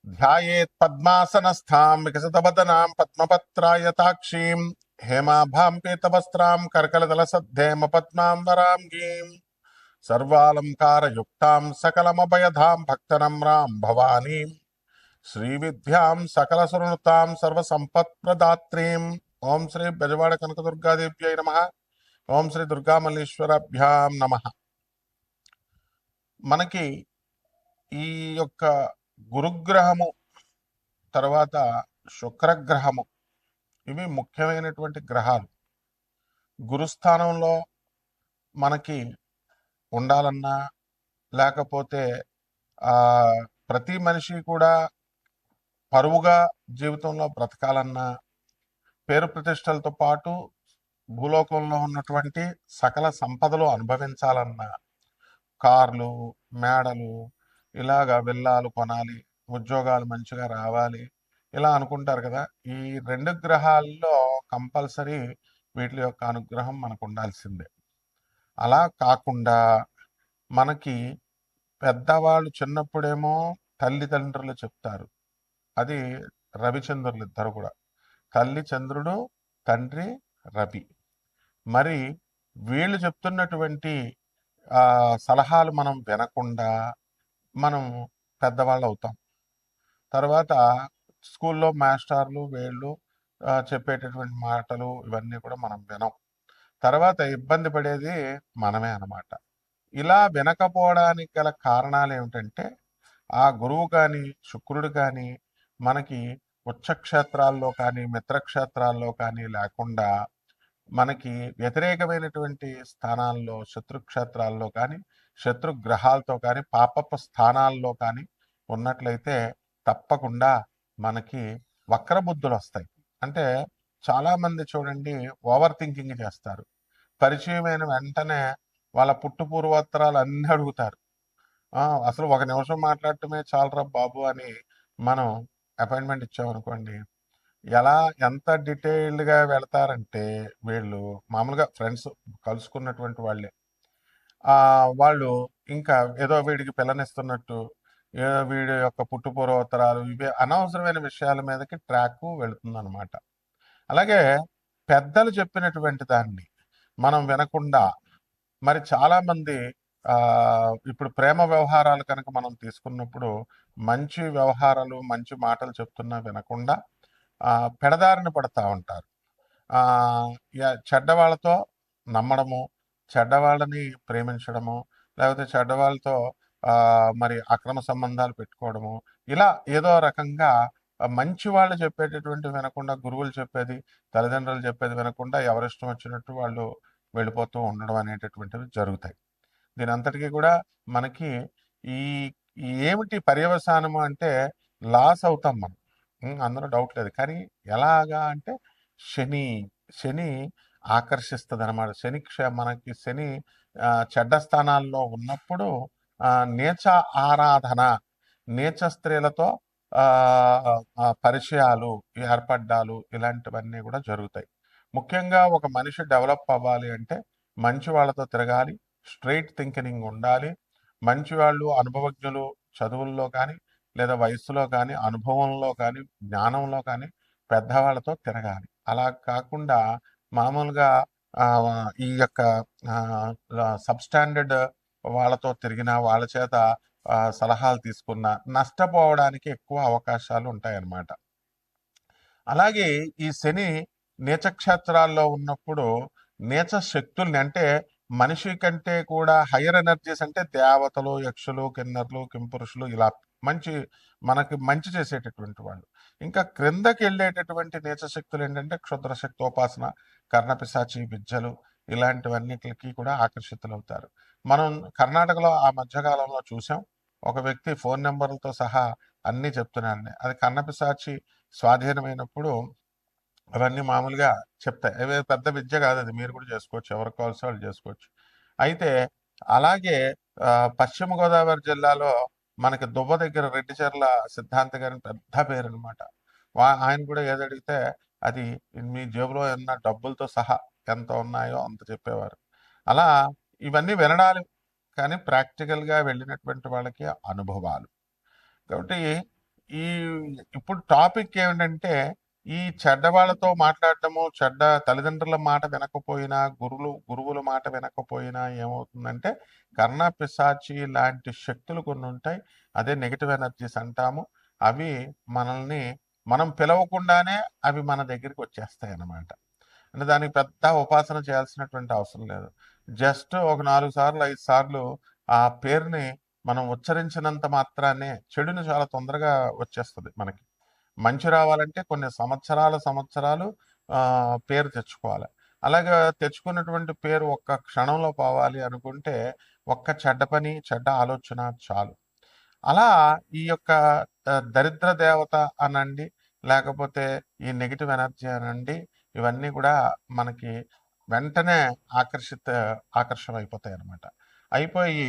ధ్యాయేత్ పద్మాసనస్థాం వికసితవదనాం పద్మపత్రాయతాక్షీం హేమాభాం పీతవస్త్రాం కర్కలదలసద్ధేమ పద్మాం వరాంగీం సర్వాలంకారయుక్తాం సకలమభయధాం భక్తనమ్రాం భవానీం శ్రీవిద్యాం సకలసునుతాం సర్వసంపత్ప్రదాత్రీం. ఓం శ్రీ బెజవాడ కనకదుర్గాదేవ్యై నమః. ఓం శ్రీ దుర్గామల్లీశ్వరాభ్యాం నమః. మనకి ఈ యొక్క గురుగ్రహము తర్వాత శుక్రగ్రహము ఇవి ముఖ్యమైనటువంటి గ్రహాలు. గురుస్థానంలో మనకి ఉండాలన్నా లేకపోతే ప్రతి మనిషి కూడా పరువుగా జీవితంలో బ్రతకాలన్నా, పేరు ప్రతిష్టలతో పాటు భూలోకంలో ఉన్నటువంటి సకల సంపదలు అనుభవించాలన్నా, కార్లు మేడలు ఇలాగా విల్లాలు కొనాలి, ఉద్యోగాలు మంచిగా రావాలి, ఇలా అనుకుంటారు కదా. ఈ రెండు గ్రహాల్లో కంపల్సరీ వీటి యొక్క అనుగ్రహం మనకు ఉండాల్సిందే. అలా కాకుండా మనకి పెద్దవాళ్ళు చిన్నప్పుడేమో తల్లిదండ్రులు చెప్తారు, అది రవిచంద్రులు ఇద్దరు కూడా, తల్లి చంద్రుడు తండ్రి రవి. మరి వీళ్ళు చెప్తున్నటువంటి సలహాలు మనం వినకుండా మనం పెద్దవాళ్ళు అవుతాం. తర్వాత స్కూల్లో మాస్టర్లు వీళ్ళు చెప్పేటటువంటి మాటలు ఇవన్నీ కూడా మనం వినం. తర్వాత ఇబ్బంది పడేది మనమే అన్నమాట. ఇలా వినకపోవడానికి గల కారణాలు ఏమిటంటే, ఆ గురువు కానీ శుక్రుడు కానీ మనకి ఉచ్చక్షేత్రాల్లో కానీ మిత్రక్షేత్రాల్లో కానీ లేకుండా మనకి వ్యతిరేకమైనటువంటి స్థానాల్లో శత్రుక్షేత్రాల్లో కానీ శత్రుగ్రహాలతో కానీ పాపపు స్థానాల్లో కానీ ఉన్నట్లయితే తప్పకుండా మనకి వక్రబుద్ధులు వస్తాయి. అంటే చాలామంది చూడండి ఓవర్ థింకింగ్ చేస్తారు. పరిచయమైన వెంటనే వాళ్ళ పుట్టు పూర్వోత్తరాలు అన్నీ అడుగుతారు. అసలు ఒక నిమిషం మాట్లాడటమే చాలరా బాబు అని మనం అపాయింట్మెంట్ ఇచ్చామనుకోండి, ఎలా ఎంత డీటెయిల్డ్గా వెళతారంటే వీళ్ళు మామూలుగా ఫ్రెండ్స్ కలుసుకున్నటువంటి వాళ్ళే వాళ్ళు ఇంకా ఏదో వీడికి పిల్లనిస్తున్నట్టు వీడి యొక్క పుట్టు పూర్వోత్తరాలు ఇవే అనవసరమైన విషయాల మీదకి ట్రాక్ వెళుతుందన్నమాట. అలాగే పెద్దలు చెప్పినటువంటి దాన్ని మనం వినకుండా మరి చాలామంది ఇప్పుడు ప్రేమ వ్యవహారాలు కనుక మనం తీసుకున్నప్పుడు మంచి వ్యవహారాలు మంచి మాటలు చెప్తున్నా వినకుండా పెడదారిన పడతా ఉంటారు. చెడ్డవాళ్ళతో నమ్మడము, చెడ్డవాళ్ళని ప్రేమించడము, లేకపోతే చెడ్డవాళ్ళతో మరి అక్రమ సంబంధాలు పెట్టుకోవడము, ఇలా ఏదో రకంగా మంచి వాళ్ళు చెప్పేటటువంటి వినకుండా, గురువులు చెప్పేది తల్లిదండ్రులు చెప్పేది వినకుండా ఎవరిష్టం వచ్చినట్టు వాళ్ళు వెళ్ళిపోతూ ఉండడం అనేటటువంటివి జరుగుతాయి. దీని అంతటికీ కూడా మనకి ఈ ఏమిటి పర్యవసానము అంటే లాస్ అవుతాం మనం, అందులో డౌట్ లేదు. కానీ ఎలాగా అంటే శని ఆకర్షిస్తుంది అనమాట. మనకి శని చెడ్డ స్థానాల్లో ఉన్నప్పుడు నీచ ఆరాధన, నీచ స్త్రీలతో పరిచయాలు ఏర్పడ్డాలు ఇలాంటివన్నీ కూడా జరుగుతాయి. ముఖ్యంగా ఒక మనిషి డెవలప్ అవ్వాలి అంటే మంచి వాళ్ళతో తిరగాలి, స్ట్రైట్ థింకింగ్ ఉండాలి, మంచి వాళ్ళు అనుభవజ్ఞులు చదువుల్లో కానీ లేదా వయస్సులో కానీ అనుభవంలో కానీ జ్ఞానంలో కానీ పెద్దవాళ్ళతో తిరగాలి. అలా కాకుండా మామూలుగా ఈ యొక్క సబ్స్టాండర్డ్ వాళ్ళతో తిరిగిన వాళ్ళ చేత సలహాలు తీసుకున్న నష్టపోవడానికి ఎక్కువ అవకాశాలు ఉంటాయన్నమాట. అలాగే ఈ శని నీచక్షేత్రాల్లో ఉన్నప్పుడు నీచ శక్తుల్ని, అంటే మనిషి కంటే కూడా హయ్యర్ ఎనర్జీస్, అంటే దేవతలు, యక్షులు, కిన్నర్లు, కింపురుషులు, ఇలా మనకి మంచి చేసేటటువంటి వాళ్ళు. ఇంకా క్రిందకి వెళ్ళేటటువంటి నీచ శక్తులు ఏంటంటే క్షుద్ర శక్తోపాసన, కర్ణపిశాచి విద్యలు, ఇలాంటివన్నిటికి కూడా ఆకర్షితులవుతారు. మనం కర్ణాటకలో ఆ మధ్యకాలంలో చూసాం, ఒక వ్యక్తి ఫోన్ నెంబర్లతో సహా అన్నీ చెప్తున్నాను. అది కర్ణపిశాచి స్వాధీనమైనప్పుడు అవన్నీ మామూలుగా చెప్తాయి. అవి పెద్ద విద్య కాదు, అది మీరు కూడా చేసుకోవచ్చు, ఎవరికి కావాల్సి వాళ్ళు చేసుకోవచ్చు. అయితే అలాగే పశ్చిమ గోదావరి జిల్లాలో మనకి దువ్వ దగ్గర రెడ్డిచెర్ల సిద్ధాంత గారిని పెద్ద పేరు అనమాట. ఆయన కూడా ఏదడిగితే అది మీ జేబులో ఉన్న డబ్బులతో సహా ఎంత ఉన్నాయో అంత చెప్పేవారు. అలా ఇవన్నీ వినడాలు, కానీ ప్రాక్టికల్గా వెళ్ళినటువంటి వాళ్ళకి అనుభవాలు. కాబట్టి ఈ ఇప్పుడు టాపిక్ ఏమిటంటే ఈ చెడ్డ వాళ్ళతో మాట్లాడటము, చెడ్డ తల్లిదండ్రుల మాట వినకపోయినా, గురువుల మాట వినకపోయినా ఏమవుతుందంటే కర్ణ పిశాచి లాంటి శక్తులు కొన్ని ఉంటాయి. అదే నెగటివ్ ఎనర్జీస్ అంటాము. అవి మనల్ని మనం పిలవకుండానే అవి మన దగ్గరికి వచ్చేస్తాయి అన్నమాట. అంటే దానికి పెద్ద ఉపాసన చేయాల్సినటువంటి అవసరం లేదు. జస్ట్ ఒక 4 సార్లు 5 సార్లు ఆ పేరుని మనం ఉచ్చరించినంత మాత్రాన్నే చెడుని చాలా తొందరగా వచ్చేస్తుంది మనకి. మంచి రావాలంటే కొన్ని సంవత్సరాలు పేరు తెచ్చుకోవాలి. అలాగా తెచ్చుకున్నటువంటి పేరు ఒక్క క్షణంలో పోవాలి అనుకుంటే ఒక్క చెడ్డ పని, చెడ్డ ఆలోచన చాలు. అలా ఈ యొక్క దరిద్ర దేవత అనండి, లేకపోతే ఈ నెగటివ్ ఎనర్జీ అనండి, ఇవన్నీ కూడా మనకి వెంటనే ఆకర్షమైపోతాయి అన్నమాట. అయిపోయి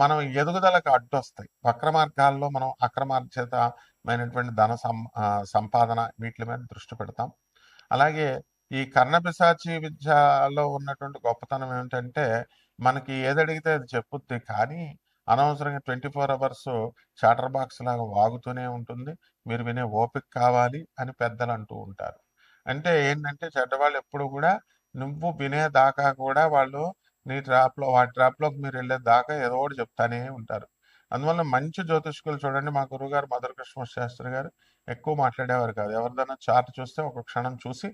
మనం ఎదుగుదలకు అడ్డొస్తాయి. వక్ర మార్గాల్లో మనం అక్రమార్జితమైనటువంటి సంపాదన వీటి మీద దృష్టి పెడతాం. అలాగే ఈ కర్ణపిశాచి విద్యలో ఉన్నటువంటి గొప్పతనం ఏమిటంటే మనకి ఏదడిగితే అది చెప్పుద్ది, కానీ అనవసరంగా 24 అవర్స్ చాటర్ బాక్స్ లాగా వాగుతూనే ఉంటుంది. మీరు వినే ఓపిక కావాలి అని పెద్దలు అంటూ ఉంటారు. అంటే ఏంటంటే చెడ్డవాళ్ళు ఎప్పుడు కూడా నువ్వు వినేదాకా కూడా వాళ్ళు వాటి ట్రాప్లోకి మీరు వెళ్ళే దాకా ఏదో ఒకటి చెప్తానే ఉంటారు. అందువల్ల మంచి జ్యోతిష్కులు చూడండి, మా గురువుగారు మధుర కృష్ణ శాస్త్రి గారు ఎక్కువ మాట్లాడేవారు కాదు. ఎవరిదైనా చార్ట్ చూస్తే ఒక క్షణం చూసి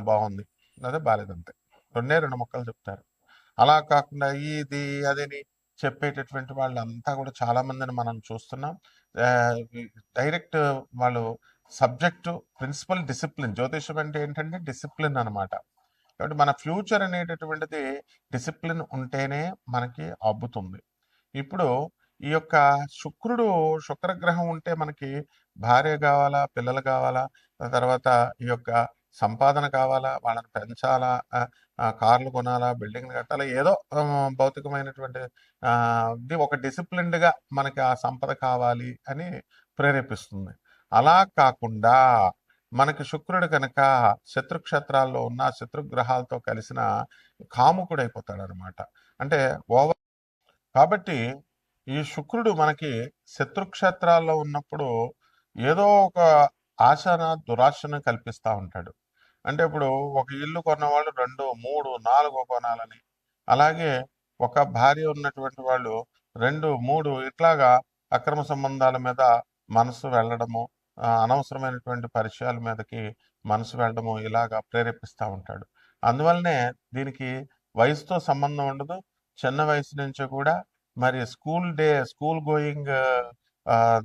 బాగుంది, అదే బాలేదంతే, రెండు ముక్కలు చెప్తారు. అలా కాకుండా ఇది అదని చెప్పేటటువంటి వాళ్ళంతా కూడా చాలా మందిని మనం చూస్తున్నాం. డైరెక్ట్ వాళ్ళు సబ్జెక్టు, ప్రిన్సిపల్, డిసిప్లిన్. జ్యోతిషం అంటే ఏంటంటే డిసిప్లిన్ అనమాట. కాబట్టి మన ఫ్యూచర్ అనేటటువంటిది డిసిప్లిన్ ఉంటేనే మనకి అబ్బుతుంది. ఇప్పుడు ఈ యొక్క శుక్రగ్రహం ఉంటే మనకి భార్య కావాలా, పిల్లలు కావాలా, తర్వాత ఈ యొక్క సంపాదన కావాలా, వాళ్ళని పెంచాలా, కార్లు కొనాలా, బిల్డింగ్లు కట్టాలా, ఏదో భౌతికమైనటువంటి ఇది ఒక డిసిప్లిన్డ్గా మనకి ఆ సంపద కావాలి అని ప్రేరేపిస్తుంది. అలా కాకుండా మనకి శుక్రుడు కనుక శత్రుక్షేత్రాల్లో ఉన్న శత్రుగ్రహాలతో కలిసిన కాముకుడైపోతాడు అనమాట. అంటే ఓవర్. కాబట్టి ఈ శుక్రుడు మనకి శత్రుక్షేత్రాల్లో ఉన్నప్పుడు ఏదో ఒక ఆశన దురాశను కల్పిస్తూ ఉంటాడు. అంటే ఇప్పుడు ఒక ఇల్లు కొన్నవాళ్ళు 2, 3, 4 కొనాలని, అలాగే ఒక భార్య ఉన్నటువంటి వాళ్ళు 2, 3 ఇట్లాగా అక్రమ సంబంధాల మీద మనసు వెళ్ళడము, అనవసరమైనటువంటి పరిచయాల మీదకి మనసు వెళ్ళడము ఇలాగా ప్రేరేపిస్తూ ఉంటాడు. అందువల్లనే దీనికి వయసుతో సంబంధం ఉండదు. చిన్న వయసు నుంచి కూడా మరి స్కూల్ గోయింగ్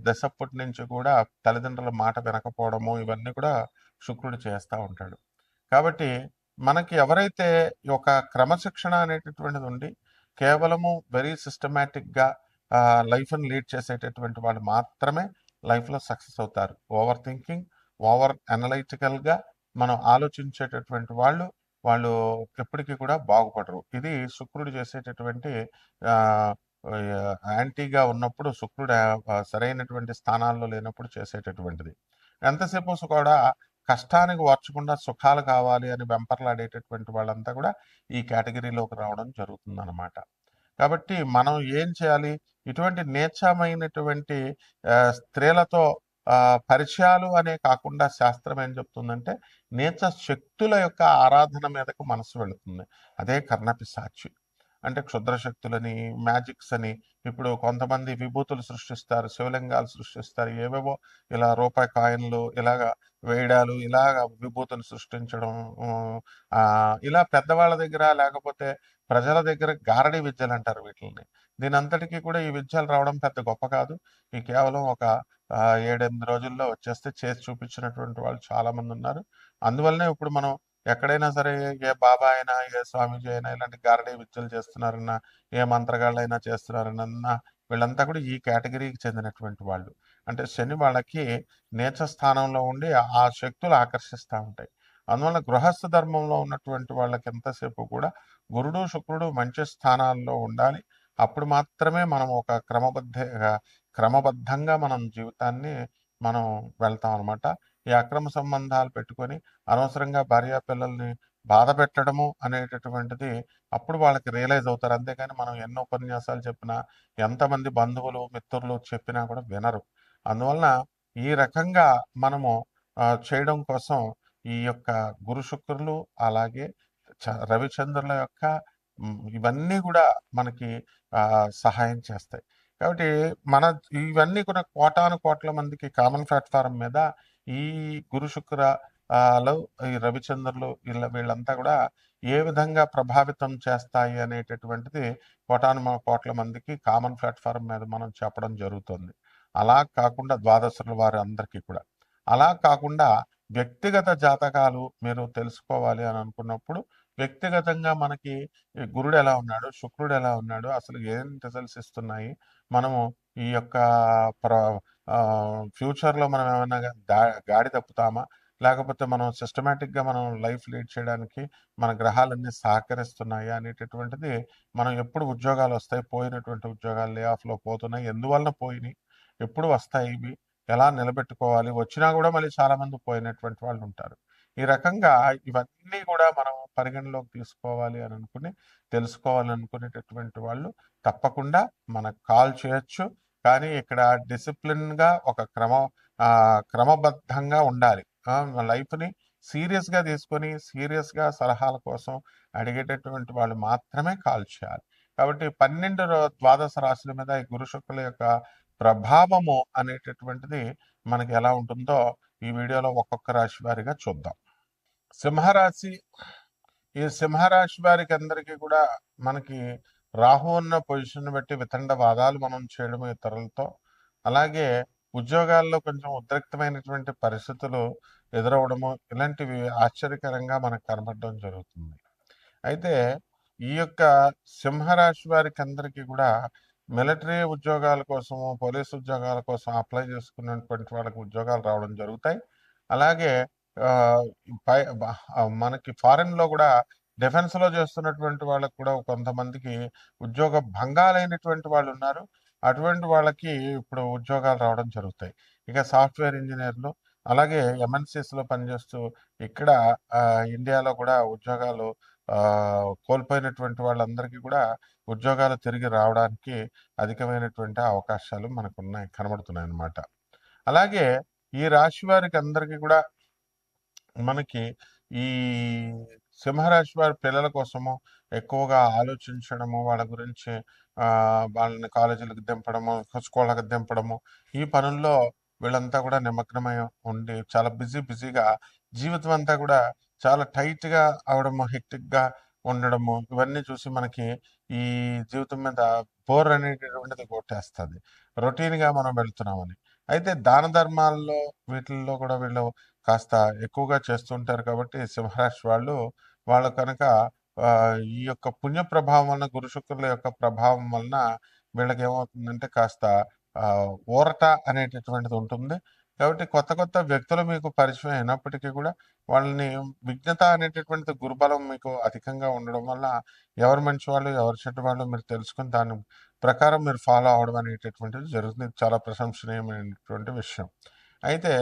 దశప్పటి నుంచి కూడా తల్లిదండ్రుల మాట వినకపోవడము ఇవన్నీ కూడా శుక్రుడు చేస్తూ ఉంటాడు. కాబట్టి మనకి ఎవరైతే ఒక క్రమశిక్షణ అనేటటువంటిది ఉండి కేవలము వెరీ సిస్టమేటిక్గా లైఫ్ని లీడ్ చేసేటటువంటి వాళ్ళు మాత్రమే లైఫ్లో సక్సెస్ అవుతారు. ఓవర్ థింకింగ్, ఓవర్ అనలైటికల్గా మనం ఆలోచించేటటువంటి వాళ్ళు ఎప్పటికీ కూడా బాగుపడరు. ఇది శుక్రుడు చేసేటటువంటి యాంటీగా ఉన్నప్పుడు, శుక్రుడు సరైనటువంటి స్థానాల్లో లేనప్పుడు చేసేటటువంటిది. ఎంతసేపు కూడా కష్టానికి ఓర్చకుండా సుఖాలు కావాలి అని వెంపర్లాడేటటువంటి వాళ్ళంతా కూడా ఈ కేటగిరీలోకి రావడం జరుగుతుందన్నమాట. కాబట్టి మనం ఏం చేయాలి? ఇటువంటి నీచమైనటువంటి స్త్రీలతో పరిచయాలు అనే కాకుండా శాస్త్రం ఏం చెప్తుందంటే నీచ శక్తుల యొక్క ఆరాధన మీదకు మనసు వెళుతుంది. అదే కర్ణపిశాచి. అంటే క్షుద్ర శక్తులని, మ్యాజిక్స్ అని. ఇప్పుడు కొంతమంది విభూతులు సృష్టిస్తారు, శివలింగాలు సృష్టిస్తారు, ఏవేవో ఇలా రూపాయి కాయిన్లు ఇలాగా వేయడాలు, ఇలాగ విభూతులు సృష్టించడం, ఇలా పెద్దవాళ్ళ దగ్గర లేకపోతే ప్రజల దగ్గర గారడీ విద్యలు అంటారు వీటిని. దీని అంతటికీ కూడా ఈ విద్యలు రావడం పెద్ద గొప్ప కాదు. ఈ కేవలం ఒక 7-8 రోజుల్లో వచ్చేస్తే చేసి చూపించినటువంటి వాళ్ళు చాలా మంది ఉన్నారు. అందువల్లనే ఇప్పుడు మనం ఎక్కడైనా సరే ఏ బాబా అయినా, ఏ స్వామీజీ అయినా ఇలాంటి గారడీ విద్యలు చేస్తున్నారన్నా, ఏ మంత్రగాళ్ళైనా చేస్తున్నారన్నా వీళ్ళంతా కూడా ఈ కేటగిరీకి చెందినటువంటి వాళ్ళు. అంటే శని వాళ్ళకి నీచ స్థానంలో ఉండి ఆ శక్తులు ఆకర్షిస్తూ ఉంటాయి. అందువల్ల గృహస్థ ధర్మంలో ఉన్నటువంటి వాళ్ళకి ఎంతసేపు కూడా గురుడు, శుక్రుడు మంచి స్థానాల్లో ఉండాలి. అప్పుడు మాత్రమే మనం ఒక క్రమబద్ధంగా మనం జీవితాన్ని మనం వెళ్తాం అనమాట. ఈ అక్రమ సంబంధాలు పెట్టుకొని అనవసరంగా భార్యా పిల్లల్ని బాధ పెట్టడము అనేటటువంటిది అప్పుడు వాళ్ళకి రియలైజ్ అవుతారు. అంతేగాని మనం ఎన్నో ఉపన్యాసాలు చెప్పినా, ఎంతమంది బంధువులు, మిత్రులు చెప్పినా కూడా వినరు. అందువలన ఈ రకంగా మనము చేయడం కోసం ఈ యొక్క గురు శుక్రులు అలాగే రవిచంద్రుల యొక్క ఇవన్నీ కూడా మనకి సహాయం చేస్తాయి. కాబట్టి మన ఇవన్నీ కూడా కోటాను కోట్ల మందికి కామన్ ప్లాట్ఫారం మీద ఈ గురు శుక్ర ఈ రవిచంద్రులు వీళ్ళంతా కూడా ఏ విధంగా ప్రభావితం చేస్తాయి అనేటటువంటిది కోటాను కోట్ల మందికి కామన్ ప్లాట్ఫారం మీద మనం చెప్పడం జరుగుతుంది. అలా కాకుండా ద్వాదశుల వారి అందరికీ కూడా అలా కాకుండా వ్యక్తిగత జాతకాలు మీరు తెలుసుకోవాలి అని అనుకున్నప్పుడు వ్యక్తిగతంగా మనకి గురుడు ఎలా ఉన్నాడు, శుక్రుడు ఎలా ఉన్నాడు, అసలు ఏం రిజల్ట్స్ ఇస్తున్నాయి, మనము ఈ యొక్క ఫ్యూచర్లో మనం ఏమైనా గాడి తప్పుతామా, లేకపోతే మనం సిస్టమేటిక్గా మనం లైఫ్ లీడ్ చేయడానికి మన గ్రహాలన్నీ సహకరిస్తున్నాయి అనేటటువంటిది మనం ఎప్పుడు ఉద్యోగాలు వస్తాయి, పోయినటువంటి ఉద్యోగాలు లే ఆఫ్లో పోతున్నాయి, ఎందువలన పోయినాయి, ఎప్పుడు వస్తాయి, ఇవి ఎలా నిలబెట్టుకోవాలి, వచ్చినా కూడా మళ్ళీ చాలామంది పోయినటువంటి వాళ్ళు ఉంటారు. ఈ రకంగా ఇవన్నీ కూడా మనం పరిగణలోకి తీసుకోవాలి అని అనుకుని తెలుసుకోవాలి అనుకునేటటువంటి వాళ్ళు తప్పకుండా మనకు కాల్ చేయొచ్చు. కానీ ఇక్కడ డిసిప్లిన్గా ఒక క్రమబద్ధంగా ఉండాలి. లైఫ్ని సీరియస్గా తీసుకొని సీరియస్గా సలహాల కోసం అడిగేటటువంటి వాళ్ళు మాత్రమే కాల్ చేయాలి. కాబట్టి 12 ద్వాదశ రాశుల మీద ఈ గురు శుక్రుల యొక్క ప్రభావము అనేటటువంటిది మనకి ఎలా ఉంటుందో ఈ వీడియోలో ఒక్కొక్క రాశి వారిగా చూద్దాం. సింహరాశి, ఈ సింహరాశి వారికి అందరికీ కూడా మనకి రాహు ఉన్న పొజిషన్ బట్టి వితండవాదాలు మనం చేయడము ఇతరులతో, అలాగే ఉద్యోగాల్లో కొంచెం ఉద్రిక్తమైనటువంటి పరిస్థితులు ఎదురవడము, ఇలాంటివి ఆశ్చర్యకరంగా మనకు కనబడడం జరుగుతుంది. అయితే ఈ యొక్క సింహరాశి వారికి అందరికీ కూడా మిలిటరీ ఉద్యోగాల కోసము, పోలీసు ఉద్యోగాల కోసం అప్లై చేసుకున్నటువంటి వాళ్ళకి ఉద్యోగాలు రావడం జరుగుతాయి. అలాగే మనకి ఫారెన్లో కూడా డిఫెన్స్లో చేస్తున్నటువంటి వాళ్ళకి కూడా కొంతమందికి ఉద్యోగ భంగాలైనటువంటి వాళ్ళు ఉన్నారు. అటువంటి వాళ్ళకి ఇప్పుడు ఉద్యోగాలు రావడం జరుగుతాయి. ఇక సాఫ్ట్వేర్ ఇంజనీర్లు, అలాగే ఎంఎన్సీస్లో పనిచేస్తూ ఇక్కడ ఇండియాలో కూడా ఉద్యోగాలు కోల్పోయినటువంటి వాళ్ళందరికీ కూడా ఉద్యోగాలు తిరిగి రావడానికి అధికమైనటువంటి అవకాశాలు మనకున్నాయి, కనబడుతున్నాయి అన్నమాట. అలాగే ఈ రాశి వారికి అందరికీ కూడా మనకి ఈ సింహరాశి వారి పిల్లల కోసము ఎక్కువగా ఆలోచించడము, వాళ్ళ గురించి వాళ్ళని కాలేజీలకు దింపడము, స్కూళ్ళకి దింపడము, ఈ పనుల్లో వీళ్ళంతా కూడా నిమగ్నమై ఉండి చాలా బిజీగా జీవితం అంతా కూడా చాలా టైట్గా అవడము, హెక్టిక్గా ఉండడము, ఇవన్నీ చూసి మనకి ఈ జీవితం మీద బోర్ అనేటటువంటిది కొట్టేస్తుంది, రొటీన్గా మనం వెళ్తున్నామని. అయితే దాన ధర్మాల్లో వీటిల్లో కూడా వీళ్ళు కాస్త ఎక్కువగా చేస్తుంటారు. కాబట్టి సింహరాశి వాళ్ళు కనుక ఈ యొక్క పుణ్య ప్రభావం వలన, గురు శుక్రుల యొక్క ప్రభావం వలన వీళ్ళకి ఏమవుతుందంటే కాస్త ఊరట అనేటటువంటిది ఉంటుంది. కాబట్టి కొత్త వ్యక్తులు మీకు పరిచయం అయినప్పటికీ కూడా వాళ్ళని విజ్ఞత అనేటటువంటి గురుబలం మీకు అధికంగా ఉండడం వల్ల ఎవరు మంచి వాళ్ళు, ఎవరు చెడ్డ వాళ్ళు మీరు తెలుసుకుని దాని ప్రకారం మీరు ఫాలో అవడం అనేటటువంటిది జరుగుతుంది. చాలా ప్రశంసనీయమైనటువంటి విషయం. అయితే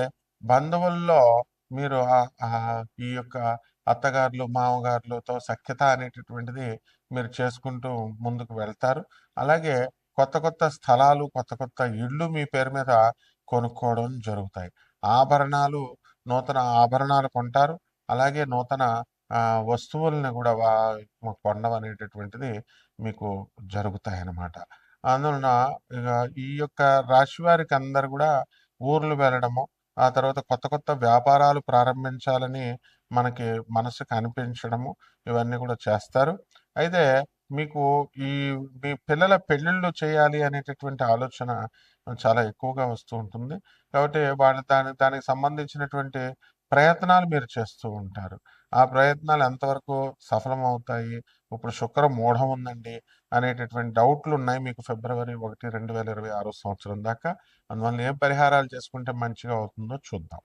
బంధువుల్లో మీరు ఈ యొక్క అత్తగారులు, మామగారులతో సఖ్యత అనేటటువంటిది మీరు చేసుకుంటూ ముందుకు వెళ్తారు. అలాగే కొత్త స్థలాలు, కొత్త ఇళ్ళు మీ పేరు మీద కొనుక్కోవడం జరుగుతాయి. ఆభరణాలు, నూతన ఆభరణాలు కొంటారు. అలాగే నూతన వస్తువుల్ని కూడా కొనడం అనేటటువంటిది మీకు జరుగుతాయన్నమాట. అందువలన ఈ యొక్క రాశి వారికి అందరు కూడా ఊర్లు వెళ్ళడము, ఆ తర్వాత కొత్త వ్యాపారాలు ప్రారంభించాలని మనకి మనసుకు అనిపించడము, ఇవన్నీ కూడా చేస్తారు. అయితే మీకు మీ పిల్లల పెళ్ళిళ్ళు చేయాలి అనేటటువంటి ఆలోచన చాలా ఎక్కువగా వస్తూ ఉంటుంది. కాబట్టి వాళ్ళు దానికి సంబంధించినటువంటి ప్రయత్నాలు మీరు చేస్తూ ఉంటారు. ఆ ప్రయత్నాలు ఎంతవరకు సఫలమవుతాయి, ఇప్పుడు శుక్ర మూఢం ఉందండి అనేటటువంటి డౌట్లు ఉన్నాయి మీకు ఫిబ్రవరి 1, 2026 సంవత్సరం దాకా. అందువల్ల ఏం పరిహారాలు చేసుకుంటే మంచిగా అవుతుందో చూద్దాం.